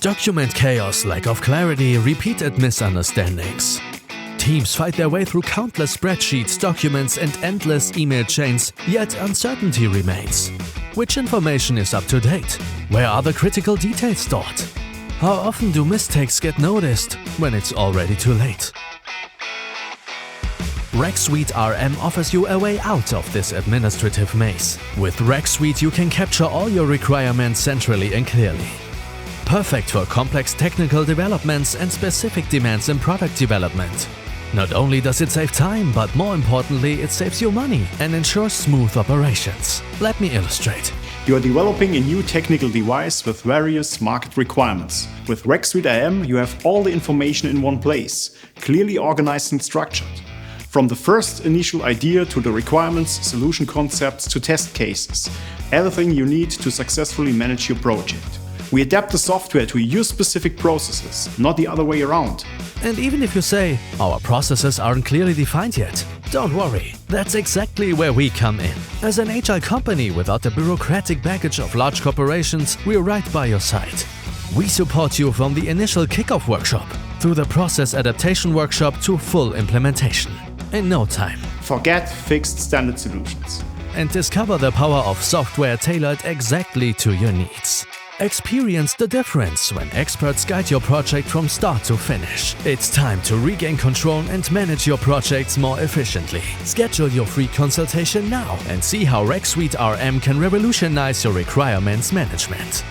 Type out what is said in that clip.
Document chaos, lack of clarity, repeated misunderstandings. Teams fight their way through countless spreadsheets, documents, and endless email chains, yet uncertainty remains. Which information is up to date? Where are the critical details stored? How often do mistakes get noticed when it's already too late? reqSuite RM offers you a way out of this administrative maze. With reqSuite, you can capture all your requirements centrally and clearly. Perfect for complex technical developments and specific demands in product development. Not only does it save time, but more importantly, it saves you money and ensures smooth operations. Let me illustrate. You are developing a new technical device with various market requirements. With reqSuite RM, you have all the information in one place, clearly organized and structured. From the first initial idea to the requirements, solution concepts to test cases, everything you need to successfully manage your project. We adapt the software to your specific processes, not the other way around. And even if you say, our processes aren't clearly defined yet, don't worry, that's exactly where we come in. As an agile company without the bureaucratic baggage of large corporations, we're right by your side. We support you from the initial kickoff workshop, through the process adaptation workshop to full implementation. In no time. Forget fixed standard solutions. And discover the power of software tailored exactly to your needs. Experience the difference when experts guide your project from start to finish. It's time to regain control and manage your projects more efficiently. Schedule your free consultation now and see how reqSuite RM can revolutionize your requirements management.